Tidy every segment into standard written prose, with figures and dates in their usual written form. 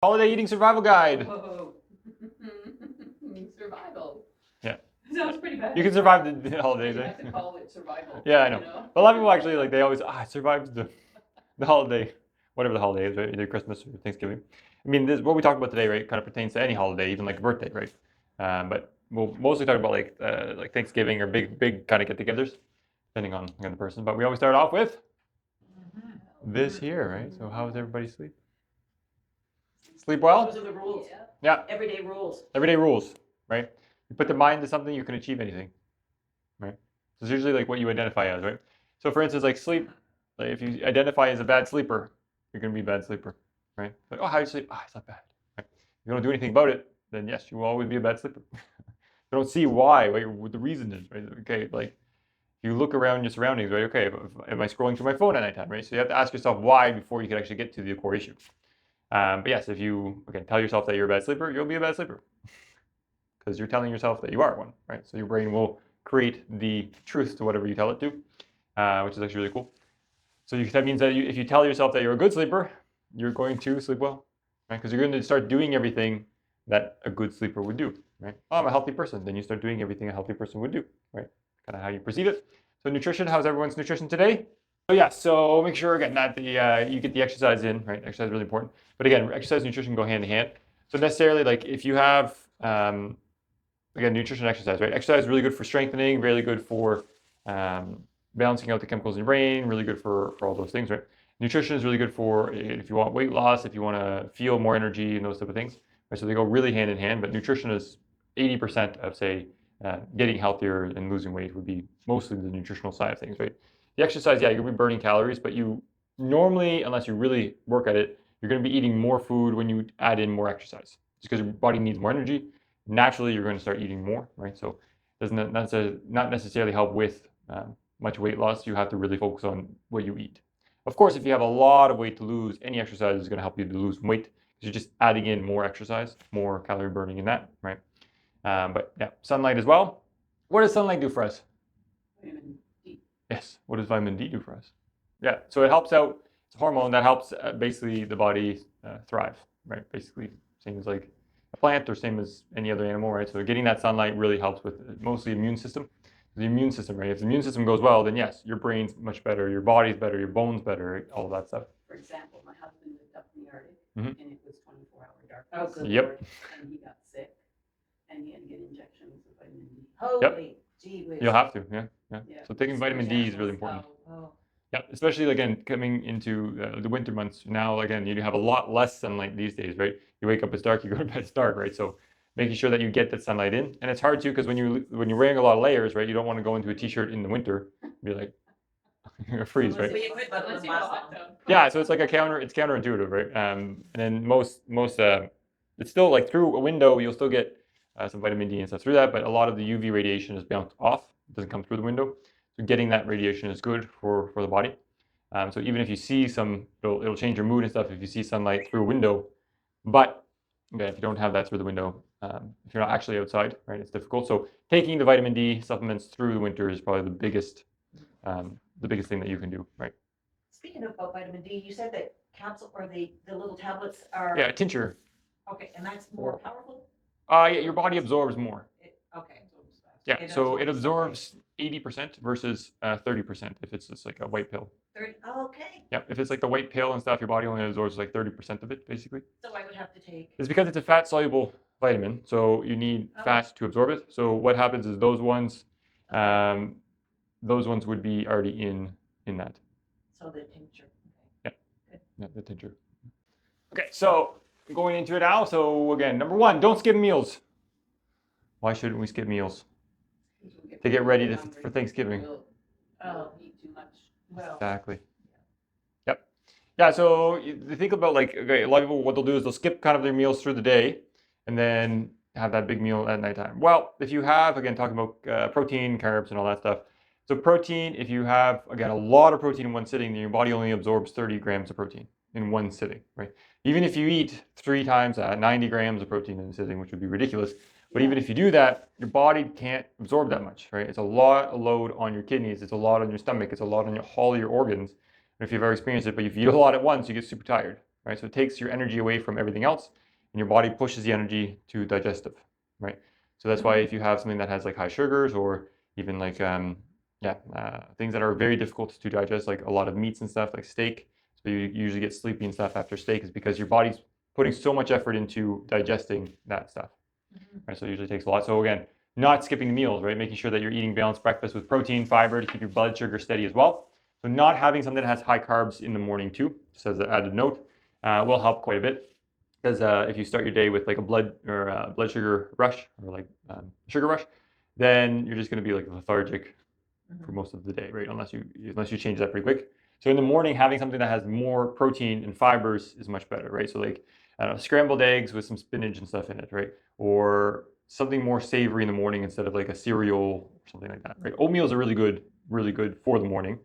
Holiday eating survival guide. Whoa. Survival. Yeah. Sounds pretty bad. You can survive the holidays. You have to call it survival. Yeah, I know. You know? But a lot of people actually they always survived the holiday, whatever the holiday is, right? Either Christmas or Thanksgiving. I mean, this what we talked about today, right? Kind of pertains to any holiday, even like a birthday, right? But we'll mostly talk about like Thanksgiving or big kind of get-togethers, depending on the person. But we always start off with this here, right? So how does everybody sleep? Sleep well? Those are the rules. Yeah. Everyday rules. Everyday rules, right? You put the mind to something, you can achieve anything, right? So it's usually like what you identify as, right? So for instance, like sleep, like if you identify as a bad sleeper, you're going to be a bad sleeper, right? Like, oh, how do you sleep? It's not bad. Right? If you don't do anything about it, then yes, you will always be a bad sleeper. You don't see why, what the reason is, right? Okay, like you look around your surroundings, right? Okay, am I scrolling through my phone at nighttime, right? So you have to ask yourself why before you can actually get to the core issue. But yes, if you tell yourself that you're a bad sleeper, you'll be a bad sleeper because you're telling yourself that you are one, right? So your brain will create the truth to whatever you tell it to, which is actually really cool. So that means that if you tell yourself that you're a good sleeper, you're going to sleep well, right? Because you're going to start doing everything that a good sleeper would do, right? Oh, I'm a healthy person. Then you start doing everything a healthy person would do, right? Kind of how you perceive it. So nutrition, how's everyone's nutrition today? So yeah, so make sure again that you get the exercise in, right? Exercise is really important. But again, exercise and nutrition go hand in hand. So necessarily, like if you have again, nutrition and exercise, right? Exercise is really good for strengthening, really good for balancing out the chemicals in your brain, really good for all those things, right? Nutrition is really good for if you want weight loss, if you want to feel more energy and those type of things, right? So they go really hand in hand, but nutrition is 80% of, say, getting healthier and losing weight would be mostly the nutritional side of things, right? The exercise, yeah, you'll be burning calories, but you normally, unless you really work at it, you're going to be eating more food when you add in more exercise. Just because your body needs more energy, naturally you're going to start eating more, right? So it doesn't not necessarily help with much weight loss. You have to really focus on what you eat. Of course, if you have a lot of weight to lose, any exercise is going to help you to lose weight because you're just adding in more exercise, more calorie burning in that, right? But yeah, sunlight as well. What does sunlight do for us? Vitamin D. Yes. What does vitamin D do for us? Yeah. So it helps out. It's a hormone that helps basically the body thrive, right? Basically, same as like a plant or same as any other animal, right? So getting that sunlight really helps with mostly immune system. The immune system, right? If the immune system goes well, then yes, your brain's much better, your body's better, your bones better, right? All of that stuff. For example, my husband lived up in the Arctic, Mhm. and it was 24-hour darkness. Oh, good Yep. Lord. And he got sick, and he had to get injections of vitamin D. Holy gee whiz. You'll have to, yeah. Yeah. So taking vitamin D is really important. Oh. Yeah, especially again coming into the winter months. Now again, you have a lot less sunlight these days, right? You wake up it's dark, you go to bed it's dark, right? So making sure that you get that sunlight in, and it's hard too because when you're wearing a lot of layers, right? You don't want to go into a t-shirt in the winter, and be like you're freeze, But right? you could put Unless the you go mask hot on. tub. Yeah, so it's like it's counterintuitive, right? And then most it's still like through a window you'll still get some vitamin D and stuff through that, but a lot of the UV radiation is bounced off. It doesn't come through the window. So getting that radiation is good for the body. So even if you see it'll change your mood and stuff if you see sunlight through a window. But if you don't have that through the window, if you're not actually outside, right, it's difficult. So taking the vitamin D supplements through the winter is probably the biggest thing that you can do, right? Speaking about vitamin D, you said that capsule or the little tablets are. Yeah, tincture. Okay, and that's more powerful? Yeah, your body absorbs more. Okay. Yeah, so it absorbs 80% versus 30% if it's just like a white pill. 30. Oh, okay. Yeah, if it's like the white pill and stuff, your body only absorbs like 30% of it, basically. So I would have to take. It's because it's a fat-soluble vitamin, so you need fat to absorb it. So what happens is those ones would be already in that. So the tincture. Okay. Yeah, the tincture. Okay, so going into it now. So again, number one, don't skip meals. Why shouldn't we skip meals? To get ready for Thanksgiving. We'll eat too much. Well. Exactly. Yep. Yeah, so you think about like, okay, a lot of people, what they'll do is they'll skip kind of their meals through the day and then have that big meal at nighttime. Well, if you have, again, talking about protein, carbs, and all that stuff. So protein, if you have, again, a lot of protein in one sitting, then your body only absorbs 30 grams of protein in one sitting, right? Even if you eat 3 times 90 grams of protein in a sitting, which would be ridiculous. But even if you do that, your body can't absorb that much, right? It's a lot of load on your kidneys. It's a lot on your stomach. It's a lot on all your organs. And if you've ever experienced it, but if you eat a lot at once, you get super tired, right? So it takes your energy away from everything else, and your body pushes the energy to digestive, right? So that's why if you have something that has like high sugars or even like things that are very difficult to digest, like a lot of meats and stuff, like steak. So you usually get sleepy and stuff after steak, is because your body's putting so much effort into digesting that stuff, right? So it usually takes a lot. So again, not skipping meals, right? Making sure that you're eating balanced breakfast with protein, fiber to keep your blood sugar steady as well. So not having something that has high carbs in the morning too, just as an added note, will help quite a bit. Because if you start your day with like a blood sugar rush or like sugar rush, then you're just going to be like lethargic for most of the day, right? Unless you change that pretty quick. So in the morning, having something that has more protein and fibers is much better, right? So like scrambled eggs with some spinach and stuff in it, right? Or something more savory in the morning instead of like a cereal or something like that, right? Oatmeal is a really good for the morning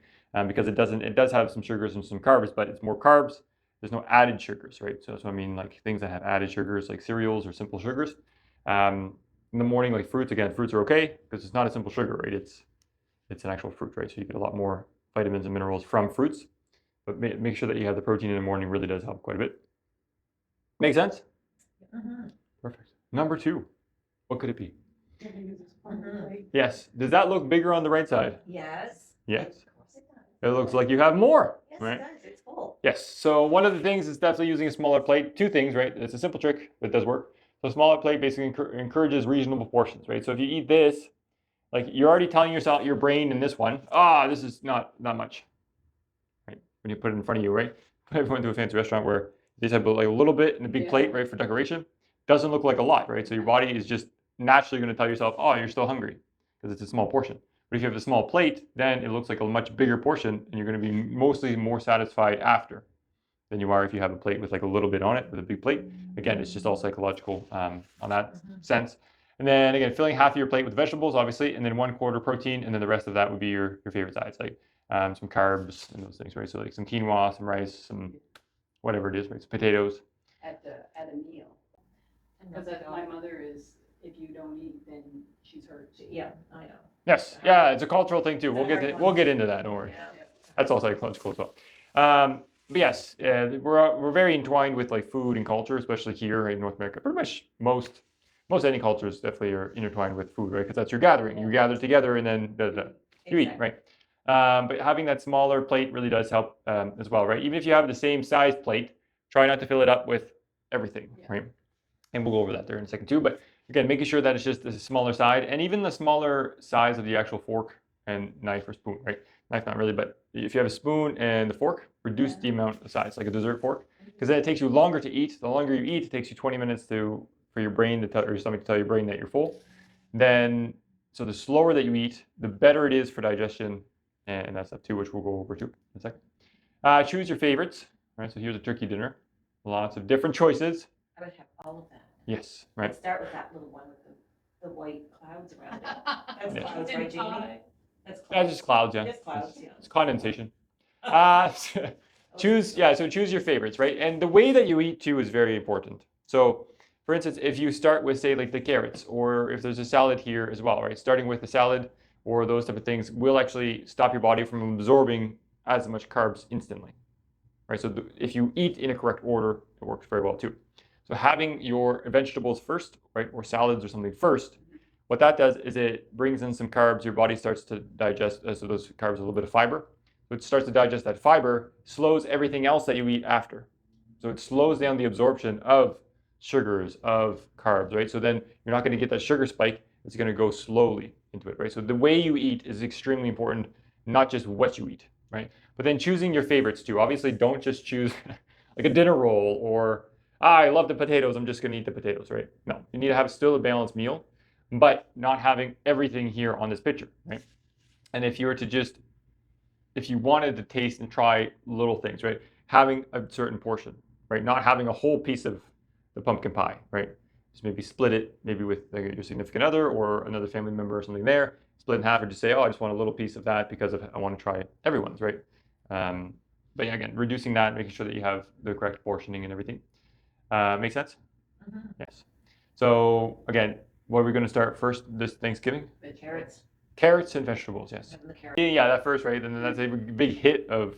because it does have some sugars and some carbs, but it's more carbs. There's no added sugars, right? So that's what I mean, like things that have added sugars, like cereals or simple sugars. In the morning, like fruits are okay because it's not a simple sugar, right? It's an actual fruit, right? So you get a lot more vitamins and minerals from fruits. But make sure that you have the protein in the morning really does help quite a bit. Make sense? Perfect. Number 2, what could it be? Yes. Does that look bigger on the right side? Yes. Yes. Of course it does. It looks like you have more, Yes, right? it does. It's full. Yes. So one of the things is definitely using a smaller plate. 2 things, right? It's a simple trick, but it does work. So a smaller plate basically encourages reasonable portions, right? So if you eat this, like you're already telling your brain in this one, this is not much, right? When you put it in front of you, right? Put everyone to a fancy restaurant where they just have like a little bit in a big plate, right, for decoration. Doesn't look like a lot, right? So your body is just naturally going to tell yourself, you're still hungry because it's a small portion. But if you have a small plate, then it looks like a much bigger portion, and you're going to be mostly more satisfied after than you are if you have a plate with like a little bit on it with a big plate. Again, it's just all psychological on that sense. And then again, filling half of your plate with vegetables, obviously, and then 1/4 protein, and then the rest of that would be your favorite sides, like some carbs and those things, right? So like some quinoa, some rice, some whatever it is, right? Some potatoes. At a meal. Because my mother is, if you don't eat, then she's hurt. Yeah, I know. Yes, yeah, it's a cultural thing too. We'll get into that. Don't worry. Yeah. That's all psychological as well. But yes, we're very entwined with like food and culture, especially here in North America. Pretty much most any cultures definitely are intertwined with food, right? Because that's your gathering. You gather together and then you eat, right? But having that smaller plate really does help as well, right? Even if you have the same size plate, try not to fill it up with everything, right? And we'll go over that there in a second too. But again, making sure that it's just the smaller side, and even the smaller size of the actual fork and knife or spoon, right? Knife not really, but if you have a spoon and the fork, reduce the amount of size, like a dessert fork, because then it takes you longer to eat. The longer you eat, it takes you 20 minutes for your brain to tell, or your stomach to tell your brain that you're full. Then, so the slower that you eat, the better it is for digestion, and that's stuff too, which we'll go over too in a second. Choose your favorites, right? So here's a turkey dinner, lots of different choices. I would have all of that. Yes, right. Let's start with that little one with the white clouds around it. That's Yeah. clouds, right, Jamie? That's Yeah, just clouds, yeah. Just clouds, yeah. It's condensation. Choose your favorites, right? And the way that you eat too is very important. So, for instance, if you start with say like the carrots, or if there's a salad here as well, right? Starting with the salad or those type of things will actually stop your body from absorbing as much carbs instantly, right? So if you eat in a correct order, it works very well too. So having your vegetables first, right, or salads or something first, what that does is it brings in some carbs. Your body starts to digest, so those carbs, a little bit of fiber. So it starts to digest that fiber, slows everything else that you eat after. So it slows down the absorption of sugars, of carbs, right? So then you're not going to get that sugar spike. It's going to go slowly into it, right? So the way you eat is extremely important, not just what you eat, right? But then choosing your favorites too. Obviously, don't just choose like a dinner roll or, I love the potatoes, I'm just going to eat the potatoes, right? No, you need to have still a balanced meal, but not having everything here on this picture, right? And if you wanted to taste and try little things, right? Having a certain portion, right? Not having a whole piece of the pumpkin pie, right? Just maybe split it, maybe with your significant other or another family member or something there. Split in half, or just say, I just want a little piece of that because I want to try everyone's, right? But yeah, again, reducing that, making sure that you have the correct portioning and everything. Make sense? Mm-hmm. Yes. So again, what are we going to start first this Thanksgiving? The carrots. Carrots and vegetables, yes. Having the carrots. Yeah, that first, right? And then that's a big hit of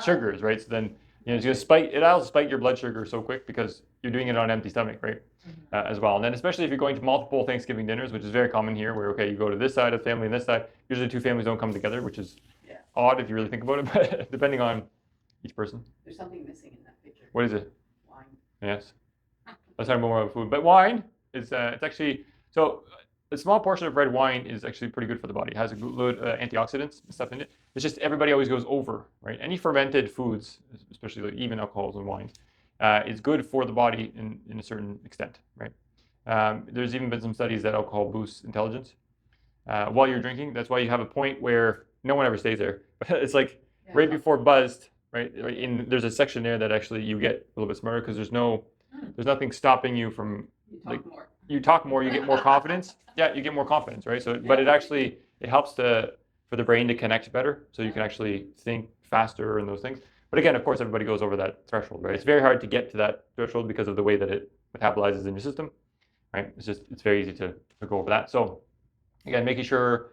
sugars, right? So then You know, it's gonna spike. It'll spike your blood sugar so quick because you're doing it on an empty stomach, right? As well. And then especially if you're going to multiple Thanksgiving dinners, which is very common here, where okay, you go to this side of the family and this side. Usually, two families don't come together, which is odd if you really think about it, but depending on each person. There's something missing in that picture. What is it? Wine. Yes. Let's talk more about food. But wine is it's actually so. A small portion of red wine is actually pretty good for the body. It has a good antioxidants and stuff in it. It's just everybody always goes over, right? Any fermented foods, especially like even alcohols and wines, is good for the body in a certain extent, right? There's even been some studies that alcohol boosts intelligence while you're drinking. That's why you have a point where no one ever stays there. It's like right before buzzed, right? There's a section there that actually you get a little bit smarter because there's nothing stopping you from you talk more, you get more confidence. Yeah, you get more confidence, right? So, but it helps for the brain to connect better, so you can actually think faster and those things. But again, of course, everybody goes over that threshold, right? It's very hard to get to that threshold because of the way that it metabolizes in your system, right? It's very easy to go over that. So, again, making sure,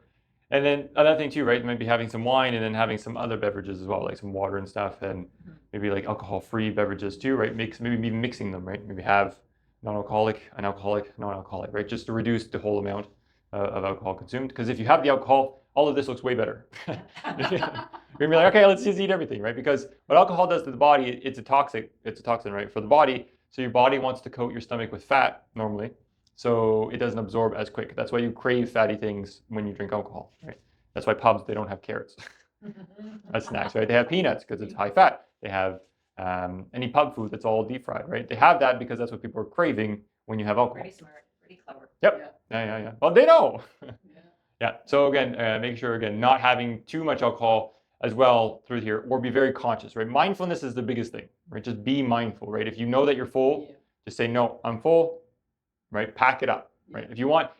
and then another thing too, right? Maybe having some wine and then having some other beverages as well, like some water and stuff, and maybe like alcohol-free beverages too, right? Maybe mixing them, right? Maybe have non-alcoholic, an alcoholic, non-alcoholic, right? Just to reduce the whole amount of alcohol consumed. Because if you have the alcohol, all of this looks way better. You're gonna be like, okay, let's just eat everything, right? Because what alcohol does to the body, it's a toxin, right, for the body. So your body wants to coat your stomach with fat normally, so it doesn't absorb as quick. That's why you crave fatty things when you drink alcohol, right? That's why pubs, they don't have carrots as snacks, right? They have peanuts because it's high fat. They have any pub food that's all deep fried, right? They have that because that's what people are craving when you have alcohol. Pretty smart, pretty clever. Yep. Yeah. Well, they know. Yeah. Yeah. So again, make sure not having too much alcohol as well through here, or be very conscious, right? Mindfulness is the biggest thing, right? Just be mindful, right? If you know that you're full, just say, no, I'm full, right? Pack it up, right? If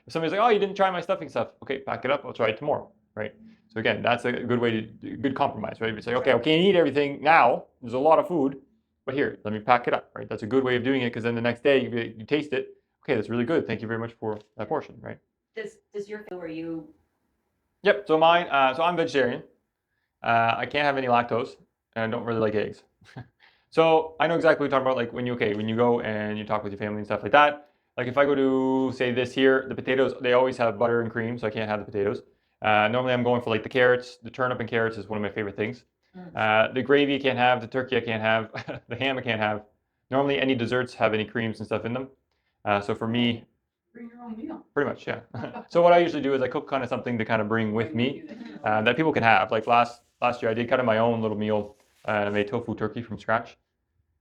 somebody's like, oh, you didn't try my stuffing stuff. Okay, pack it up. I'll try it tomorrow, right? So again, that's a good compromise, right? You say, okay, I can't eat everything now. There's a lot of food, but here, let me pack it up, right? That's a good way of doing it because then the next day you taste it. Okay, that's really good. Thank you very much for that portion, right? Does your family, were you? Yep. So mine. So I'm vegetarian. I can't have any lactose, and I don't really like eggs. So I know exactly what you're talking about. Like when you go and you talk with your family and stuff like that. Like if I go to say this here, the potatoes, they always have butter and cream, so I can't have the potatoes. Normally I'm going for like the carrots. The turnip and carrots is one of my favorite things. The gravy I can't have. The turkey I can't have. The ham I can't have. Normally any desserts have any creams and stuff in them. So for me, Bring your own meal. pretty much, yeah. So what I usually do is I cook kind of something to kind of bring with me that people can have. Like last year I did kind of my own little meal and I made tofu turkey from scratch,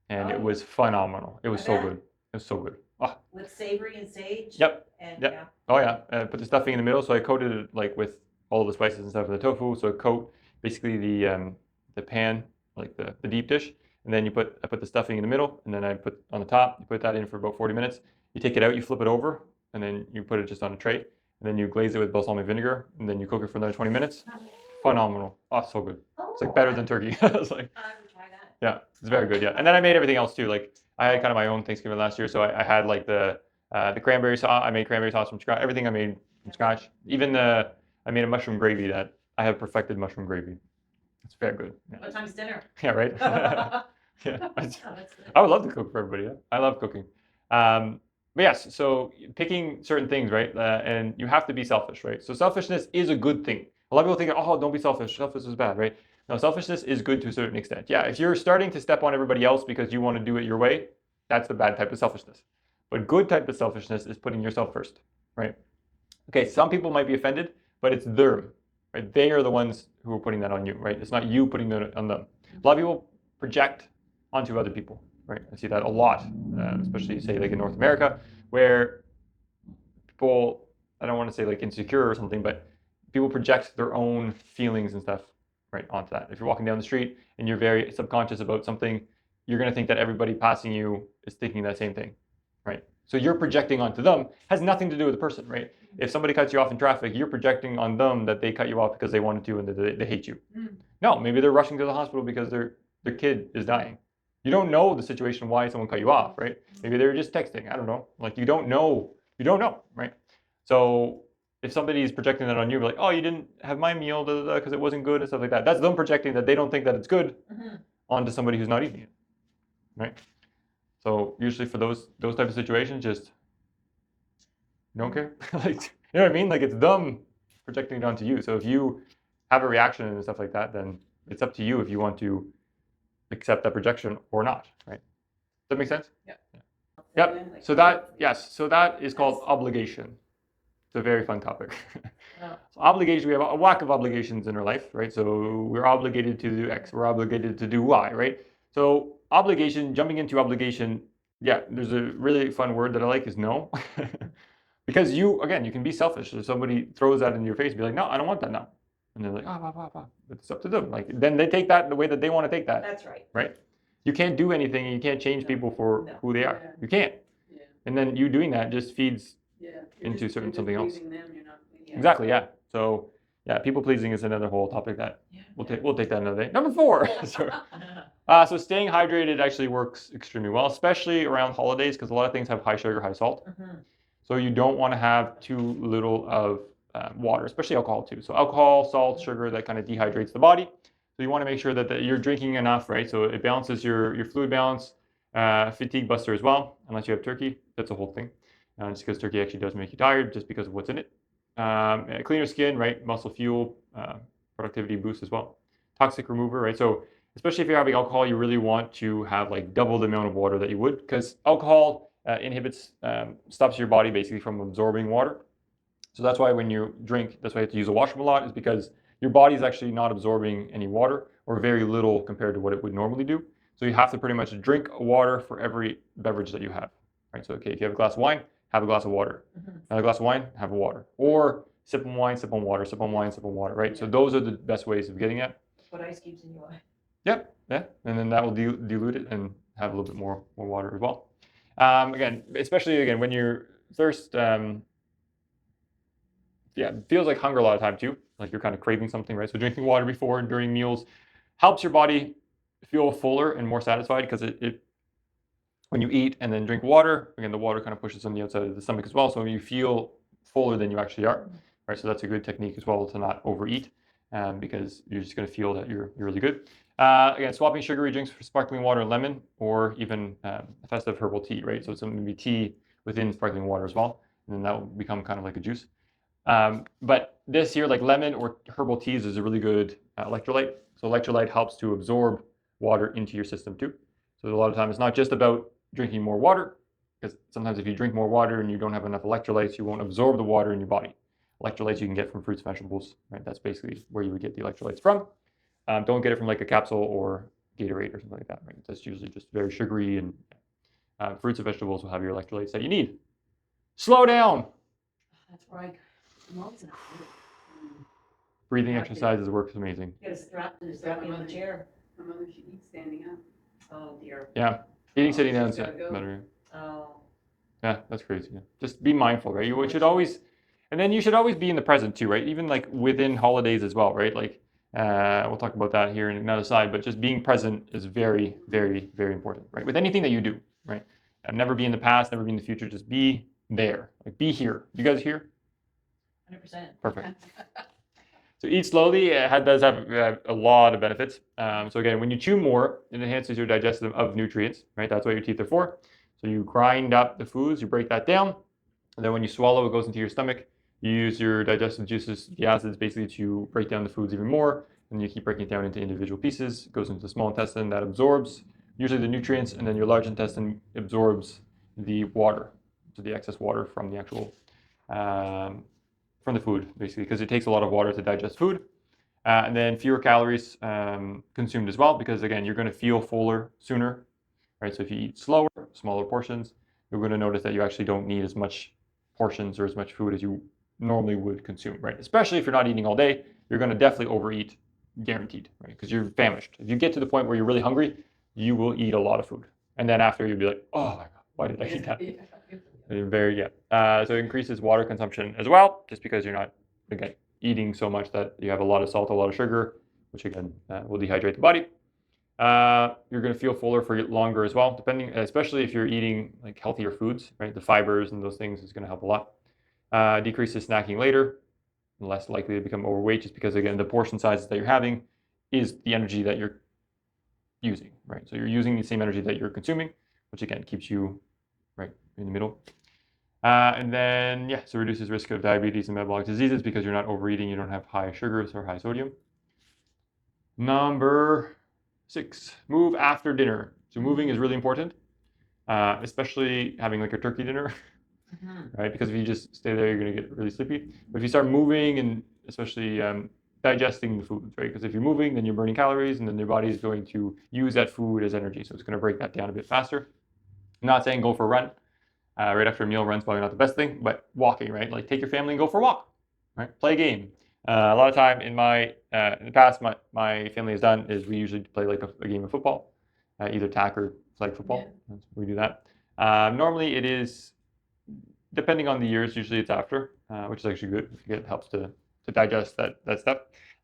and it was phenomenal. It was so good. It was so good. Oh. With savory and sage? Yep. And Yep. Oh yeah. Put the stuffing in the middle, so I coated it like with all the spices and stuff in the tofu. So I coat basically the pan, like the deep dish, and then I put the stuffing in the middle, and then I put on the top. You put that in for about 40 minutes. You take it out, you flip it over, and then you put it just on a tray, and then you glaze it with balsamic vinegar, and then you cook it for another 20 minutes. Phenomenal. Oh, so good. It's like better than turkey. It's like, I would try that. yeah, it's very good. Yeah, and then I made everything else too. Like I had kind of my own Thanksgiving last year, so I had like the cranberry sauce. I made cranberry sauce from scratch. Everything I made from scratch. Even I made a mushroom gravy that I have perfected mushroom gravy. It's very good. Yeah. What time's dinner? Yeah, right. Yeah, Oh, that's good. I would love to cook for everybody. Yeah. I love cooking. But yes, so picking certain things, right? And you have to be selfish, right? So selfishness is a good thing. A lot of people think, oh, don't be selfish. Selfish is bad, right? No, selfishness is good to a certain extent. Yeah, if you're starting to step on everybody else because you want to do it your way, that's the bad type of selfishness. But good type of selfishness is putting yourself first, right? Okay, some people might be offended, but it's them, right? They are the ones who are putting that on you, right? It's not you putting that on them. A lot of people project onto other people, right? I see that a lot, especially say like in North America, where people, I don't want to say like insecure or something, but people project their own feelings and stuff right onto that. If you're walking down the street and you're very subconscious about something, you're going to think that everybody passing you is thinking that same thing, right? So you're projecting onto them, has nothing to do with the person, right? If somebody cuts you off in traffic, you're projecting on them that they cut you off because they wanted to and that they hate you. No, maybe they're rushing to the hospital because their kid is dying. You don't know the situation why someone cut you off, right? Maybe they're just texting. I don't know. Like you don't know, right? So if somebody's projecting that on you, like, oh, you didn't have my meal because it wasn't good and stuff like that. That's them projecting that they don't think that it's good onto somebody who's not eating it, right? So usually for those type of situations, just don't care. Like, you know what I mean? Like, it's them projecting it onto you. So if you have a reaction and stuff like that, then it's up to you if you want to accept that projection or not, right? Does that make sense? Yeah. Yep. So that is called obligation. It's a very fun topic. Wow. So obligation, we have a whack of obligations in our life, right? So we're obligated to do X, we're obligated to do Y, right? So obligation, jumping into obligation, yeah, there's a really fun word that I like is no. Because you can be selfish. If somebody throws that in your face, be like, no, I don't want that now. And they're like, it's up to them. Like, then they take that the way that they want to take that, That's right. right? You can't do anything and you can't change people for who they are. Yeah. You can't. Yeah. And then you doing that just feeds Yeah. into something else. Pleasing them, you're not pleasing Exactly, yeah. So yeah, people pleasing is another whole topic that Yeah. we'll take that another day. Number 4. So staying hydrated actually works extremely well, especially around holidays, because a lot of things have high sugar, high salt. So you don't want to have too little of water, especially alcohol too. So alcohol, salt, sugar, that kind of dehydrates the body. So you want to make sure that you're drinking enough, right? So it balances your fluid balance, fatigue buster as well, unless you have turkey. That's a whole thing. Just because turkey actually does make you tired just because of what's in it. Cleaner skin, right? Muscle fuel, productivity boost as well. Toxic remover, right? So especially if you're having alcohol, you really want to have like double the amount of water that you would, because alcohol stops your body basically from absorbing water. So that's why when you drink, that's why you have to use a washroom a lot, is because your body is actually not absorbing any water, or very little compared to what it would normally do. So you have to pretty much drink water for every beverage that you have, right? So okay, if you have a glass of wine, have a glass of water. Another glass of wine, have a water. Or sip on wine, sip on water, sip on wine, sip on water, right? So those are the best ways of getting it. Put ice cubes in your eye. Yep, yeah, and then that will dilute it and have a little bit more water as well. Again, especially when you're thirst, it feels like hunger a lot of time too. Like you're kind of craving something, right? So drinking water before and during meals helps your body feel fuller and more satisfied, because it when you eat and then drink water, again, the water kind of pushes on the outside of the stomach as well. So you feel fuller than you actually are, right? So that's a good technique as well to not overeat, because you're just going to feel that you're really good. Again, swapping sugary drinks for sparkling water and lemon, or even a festive herbal tea, right? So it's maybe tea within sparkling water as well, and then that will become kind of like a juice. But this here, like lemon or herbal teas, is a really good electrolyte. So electrolyte helps to absorb water into your system too. So a lot of times it's not just about drinking more water, because sometimes if you drink more water and you don't have enough electrolytes, you won't absorb the water in your body. Electrolytes you can get from fruits and vegetables, right? That's basically where you would get the electrolytes from. Don't get it from like a capsule or Gatorade or something like that, right? That's usually just very sugary, and fruits and vegetables will have your electrolytes that you need. Slow down. That's right. Moncton. Breathing exercises works amazing. You gotta strap me in the chair. My mother, she eats standing up. Oh dear. Yeah, eating sitting down is she's gotta go. better. Oh. Yeah, that's crazy. Yeah. Just be mindful, right? You should always, and then you should always be in the present too, right? Even like within holidays as well, right? Like we'll talk about that here in another side, but just being present is very, very, very important, right? With anything that you do, right? Never be in the past, never be in the future. Just be there, like be here. You guys here? 100%. Perfect. So eat slowly. It does have a lot of benefits. So again, when you chew more, it enhances your digestion of nutrients, right? That's what your teeth are for. So you grind up the foods, you break that down, and then when you swallow, it goes into your stomach. You use your digestive juices, the acids, basically to break down the foods even more, and you keep breaking it down into individual pieces. It goes into the small intestine, that absorbs usually the nutrients, and then your large intestine absorbs the water, so the excess water from the actual from the food, basically, because it takes a lot of water to digest food. And then fewer calories consumed as well, because again, you're going to feel fuller sooner, right? So if you eat slower, smaller portions, you're going to notice that you actually don't need as much portions or as much food as you normally would consume, right? Especially if you're not eating all day, you're going to definitely overeat, guaranteed, right? Because you're famished. If you get to the point where you're really hungry, you will eat a lot of food. And then after, you'll be like, oh my God, why did I eat that? So it increases water consumption as well, just because you're not, again, eating so much that you have a lot of salt, a lot of sugar, which again will dehydrate the body. You're going to feel fuller for longer as well, especially if you're eating like healthier foods, right? The fibers and those things is going to help a lot. Decreases snacking later, less likely to become overweight, just because again the portion sizes that you're having is the energy that you're using, right? So you're using the same energy that you're consuming, which again keeps you right in the middle. And then, yeah, so reduces risk of diabetes and metabolic diseases because you're not overeating, you don't have high sugars or high sodium. Number 6, move after dinner. So moving is really important, especially having like a turkey dinner, right? Because if you just stay there, you're going to get really sleepy. But if you start moving and especially digesting the foods, right? Because if you're moving, then you're burning calories, and then your body is going to use that food as energy. So it's going to break that down a bit faster. I'm not saying go for a run. Right after a meal, run's probably not the best thing, but walking, right? Like take your family and go for a walk, right? Play a game. A lot of time in the past, my family has done is we usually play like a game of football, either tack or flag football. Yeah. We do that. Normally it is, depending on the years, usually it's after, which is actually good. It helps to digest that stuff.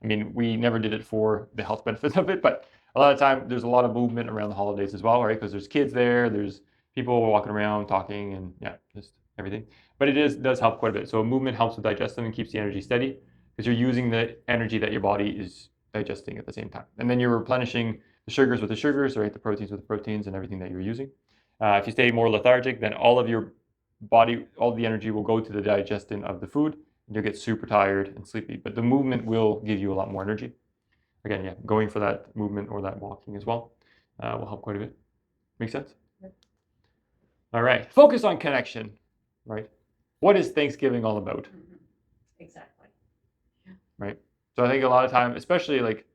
I mean, we never did it for the health benefits of it, but a lot of time there's a lot of movement around the holidays as well, right? Because there's kids there, there's people walking around talking, and yeah, just everything. But it does help quite a bit. So movement helps with digestion and keeps the energy steady because you're using the energy that your body is digesting at the same time. And then you're replenishing the sugars with the sugars, right? The proteins with the proteins and everything that you're using. If you stay more lethargic, then all of your body, all the energy will go to the digestion of the food, and you'll get super tired and sleepy. But the movement will give you a lot more energy. Again, yeah, going for that movement or that walking as well will help quite a bit. Make sense? Yep. All right. Focus on connection, right? What is Thanksgiving all about? Exactly. Right. So I think a lot of time, especially like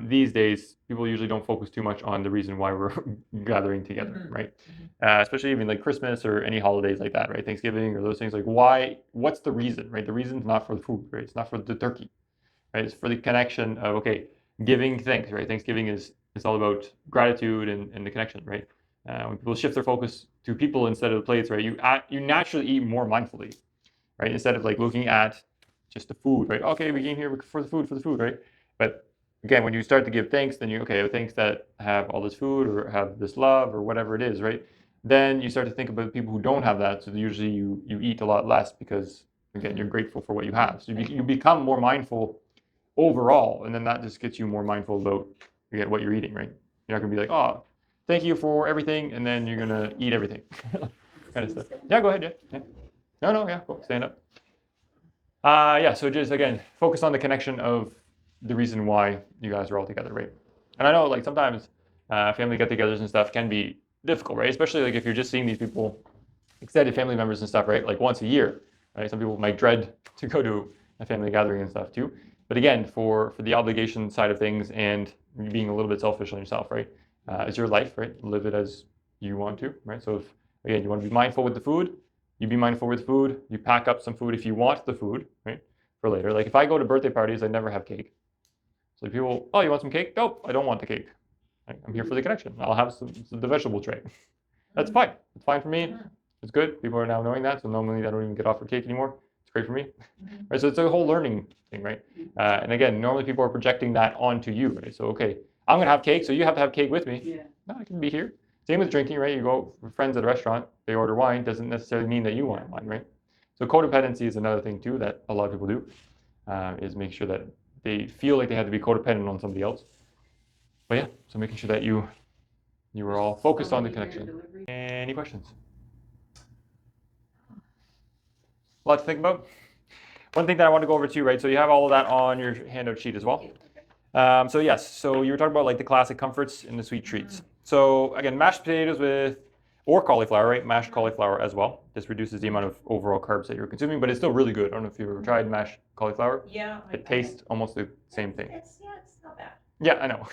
these days, people usually don't focus too much on the reason why we're gathering together, right? Especially even like Christmas or any holidays like that, right? Thanksgiving or those things, like why? What's the reason, right? The reason's not for the food, right? It's not for the turkey, right? It's for the connection of giving thanks, right? Thanksgiving is all about gratitude and the connection, right? When people shift their focus to people instead of the plates, right? You naturally eat more mindfully, right? Instead of like looking at just the food, right? Okay, we came here for the food, right? But again, when you start to give thanks, then thanks that have all this food or have this love or whatever it is, right? Then you start to think about people who don't have that. So usually you eat a lot less because again, you're grateful for what you have. So you become more mindful overall, and then that just gets you more mindful about what you're eating, right? You're not gonna be like, oh, thank you for everything, and then you're gonna eat everything, kind of stuff. Yeah, go ahead. Yeah. No, yeah, go stand up. Yeah, so just again, focus on the connection of the reason why you guys are all together, right? And I know like sometimes family get-togethers and stuff can be difficult, right? Especially like if you're just seeing these people, extended family members and stuff, right? Like once a year, right? Some people might dread to go to a family gathering and stuff too. But again, for the obligation side of things and being a little bit selfish on yourself, right? It's your life, right? Live it as you want to, right? So if again you want to be mindful with the food, you be mindful with food. You pack up some food if you want the food, right? For later. Like if I go to birthday parties, I never have cake. So people, oh, you want some cake? Nope, I don't want the cake. I'm here for the connection. I'll have the vegetable tray. That's fine. It's fine for me. It's good. People are now knowing that. So normally I don't even get offered cake anymore. It's great for me. Right? So it's a whole learning thing, right? And again, normally people are projecting that onto you, right? So, okay, I'm going to have cake, so you have to have cake with me. Yeah. No, I can be here. Same with drinking, right? You go with friends at a restaurant, they order wine, doesn't necessarily mean that you want wine, right? So codependency is another thing too that a lot of people do, is make sure that they feel like they have to be codependent on somebody else. But yeah, so making sure that you are all focused on the connection. Any questions? A lot to think about. One thing that I want to go over too, right? So you have all of that on your handout sheet as well. So yes, so you were talking about like the classic comforts and the sweet treats. So again, mashed potatoes or cauliflower, right? Mashed cauliflower as well. This reduces the amount of overall carbs that you're consuming, but it's still really good. I don't know if you've ever tried mashed cauliflower. Yeah. It tastes almost the same thing. It's not bad. Yeah, I know.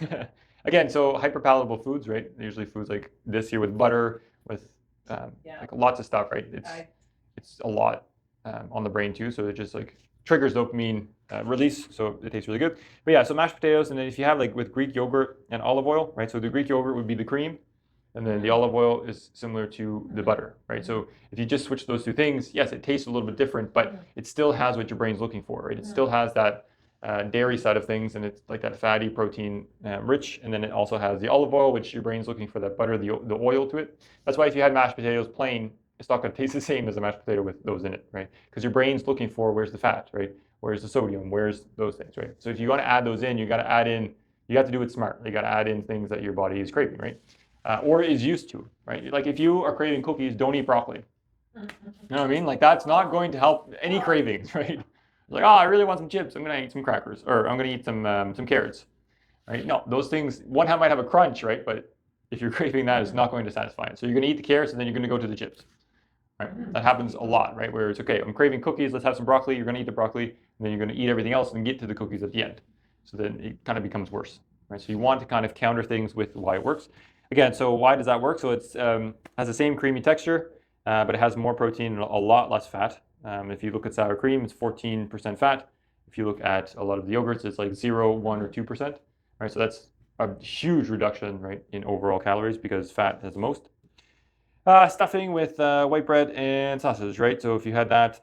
Again, so hyperpalatable foods, right? Usually foods like this here with butter, with like lots of stuff, right? It's a lot on the brain too, so it just like triggers dopamine release, so it tastes really good. But yeah, so mashed potatoes, and then if you have like with Greek yogurt and olive oil, right? So the Greek yogurt would be the cream, and then the olive oil is similar to the butter, right? So if you just switch those two things, yes, it tastes a little bit different, but it still has what your brain's looking for, right? It still has that dairy side of things, and it's like that fatty, protein rich, and then it also has the olive oil, which your brain's looking for that butter, the oil to it. That's why if you had mashed potatoes plain, it's not going to taste the same as a mashed potato with those in it, right? Because your brain's looking for where's the fat, right? Where's the sodium? Where's those things, right? So if you want to add those in, you got to add in You have to do it smart. You got to add in things that your body is craving, right? Or is used to, right? Like if you are craving cookies, don't eat broccoli. You know what I mean? Like that's not going to help any cravings, right? Like, oh, I really want some chips. I'm gonna eat some crackers, or I'm gonna eat some carrots, right? No, those things. One might have a crunch, right? But if you're craving that, it's not going to satisfy it. So you're gonna eat the carrots, and then you're gonna go to the chips, right? That happens a lot, right? Where it's okay, I'm craving cookies. Let's have some broccoli. You're gonna eat the broccoli, and then you're gonna eat everything else, and get to the cookies at the end. So then it kind of becomes worse, right? So you want to kind of counter things with why it works. Again, so why does that work? So it's has the same creamy texture. But it has more protein and a lot less fat. If you look at sour cream, it's 14% fat. If you look at a lot of the yogurts, it's like 0, 1, or 2%. Right, so that's a huge reduction, right, in overall calories because fat has the most. Stuffing with white bread and sausage, right? So if you had that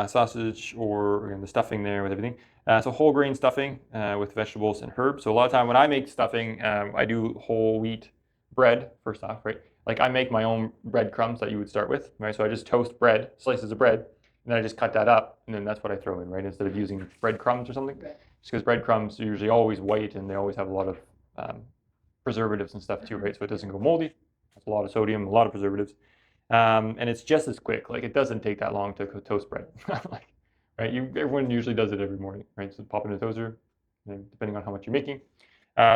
sausage or again, the stuffing there with everything. So whole grain stuffing with vegetables and herbs. So a lot of time when I make stuffing, I do whole wheat bread first off, right? Like I make my own breadcrumbs that you would start with, right? So I just toast bread, slices of bread, and then I just cut that up, and then that's what I throw in, right? Instead of using breadcrumbs or something, just because breadcrumbs are usually always white and they always have a lot of preservatives and stuff too, right? So it doesn't go moldy. It's a lot of sodium, a lot of preservatives. And it's just as quick. Like it doesn't take that long to toast bread, like, right? Everyone usually does it every morning, right? So pop in a toaster, and depending on how much you're making.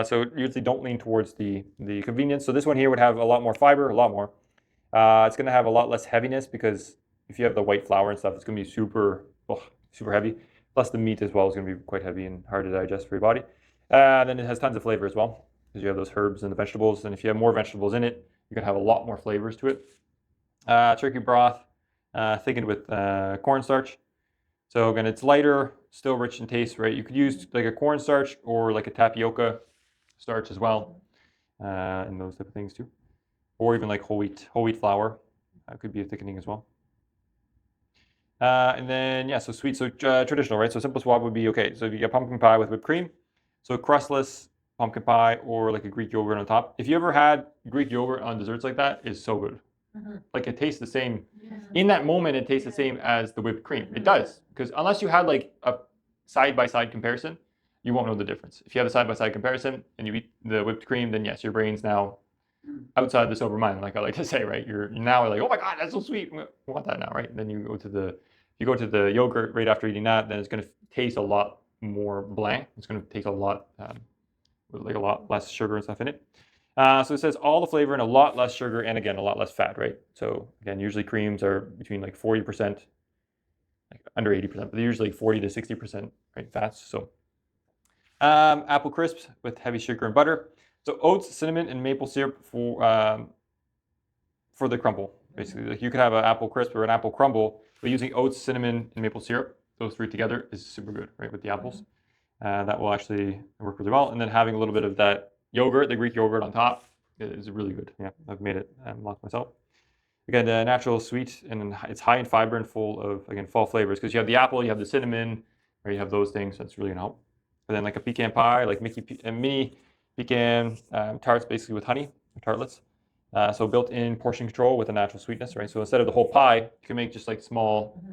So usually don't lean towards the convenience. So this one here would have a lot more fiber, a lot more. It's going to have a lot less heaviness because if you have the white flour and stuff, it's going to be super heavy. Plus the meat as well is going to be quite heavy and hard to digest for your body. Then it has tons of flavor as well because you have those herbs and the vegetables. And if you have more vegetables in it, you can have a lot more flavors to it. Turkey broth, thickened with cornstarch. So again, it's lighter, still rich in taste, right? You could use like a cornstarch or like a tapioca starch as well, and those type of things too. Or even like whole wheat flour could be a thickening as well. And then yeah, so sweet, so traditional, right? So simple swap would be okay. So if you get pumpkin pie with whipped cream, so crustless pumpkin pie or like a Greek yogurt on top. If you ever had Greek yogurt on desserts like that, it's so good. Like it tastes the same. In that moment, it tastes the same as the whipped cream. It does, because unless you had like a side-by-side comparison, you won't know the difference. If you have a side-by-side comparison and you eat the whipped cream, then yes, your brain's now outside the sober mind, like I like to say, right? You're now like, oh my god, that's so sweet. We want that now, right? And then you go to the yogurt right after eating that, then it's going to taste a lot more blanc. It's going to taste a lot like a lot less sugar and stuff in it. So it says all the flavor and a lot less sugar and again a lot less fat, right? So again, usually creams are between like 40%, like under 80%, but they're usually 40 to 60%, right? Fats. So apple crisps with heavy sugar and butter. So oats, cinnamon, and maple syrup for the crumble. Basically, like you could have an apple crisp or an apple crumble, but using oats, cinnamon, and maple syrup, those three together is super good, right? With the apples, that will actually work really well. And then having a little bit of that yogurt, the Greek yogurt on top, is really good. Yeah, I've made it lots myself. Again, natural, sweet, and it's high in fiber and full of again fall flavors because you have the apple, you have the cinnamon, or you have those things. That's really gonna help. And then like a pecan pie, like mini pecan tarts, basically with honey tartlets. So built-in portion control with a natural sweetness, right? So instead of the whole pie, you can make just like small,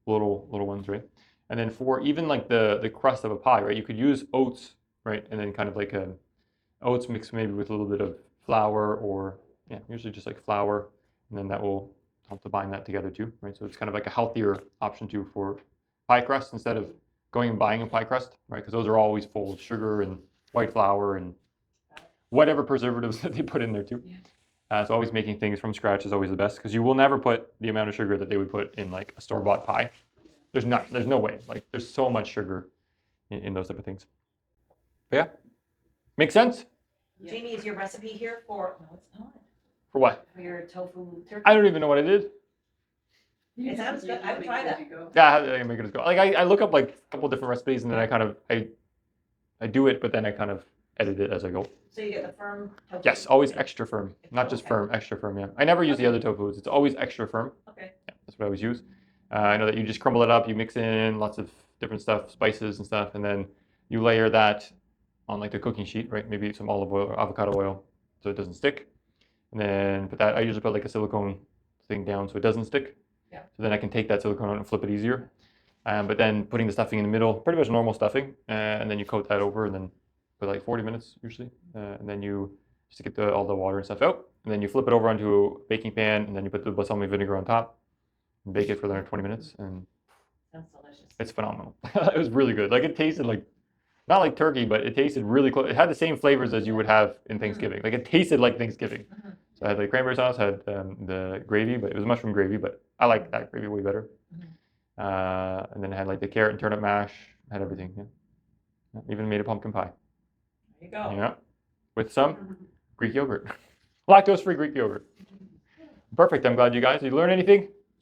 little ones, right? And then for even like the crust of a pie, right? You could use oats, right? And then kind of like a oats mixed maybe with a little bit of flour or yeah, usually just like flour, and then that will help to bind that together too, right? So it's kind of like a healthier option too for pie crust instead of going and buying a pie crust, right? Because those are always full of sugar and white flour and whatever preservatives that they put in there too. So always making things from scratch is always the best because you will never put the amount of sugar that they would put in like a store-bought pie. There's no way. Like there's so much sugar in those type of things. But yeah, makes sense. Jamie, is your recipe here for, no, it's not, For what? for your tofu turkey? I don't even know what it is. It sounds good. I would try that. Yeah, I make it as go. Like I look up like a couple different recipes and then I do it, but then I kind of edit it as I go. So you get the firm tofu? Yes, always extra firm, not just firm, extra firm. Yeah, I never use the other tofus. It's always extra firm. Okay. Yeah, that's what I always use. I know that you just crumble it up, you mix in lots of different stuff, spices and stuff, and then you layer that on like the cooking sheet, right? Maybe some olive oil or avocado oil so it doesn't stick. And then put that, I usually put like a silicone thing down so it doesn't stick. Yeah. So then I can take that silicone out and flip it easier. But then putting the stuffing in the middle, pretty much normal stuffing, and then you coat that over and then but like 40 minutes usually, and then you just to get all the water and stuff out, and then you flip it over onto a baking pan, and then you put the balsamic vinegar on top, and bake it for another 20 minutes, and Sounds delicious. it's phenomenal. It was really good. Like it tasted like, not like turkey, but it tasted really close. It had the same flavors as you would have in Thanksgiving. Like it tasted like Thanksgiving. Mhm. So I had the cranberry sauce, had the gravy, but it was mushroom gravy, but I like that gravy way better. And then I had like the carrot and turnip mash, had everything. Yeah. Yeah, even made a pumpkin pie. There you go. Yeah, with some Greek yogurt, lactose-free Greek yogurt. Perfect. I'm glad you guys. Did you learn anything?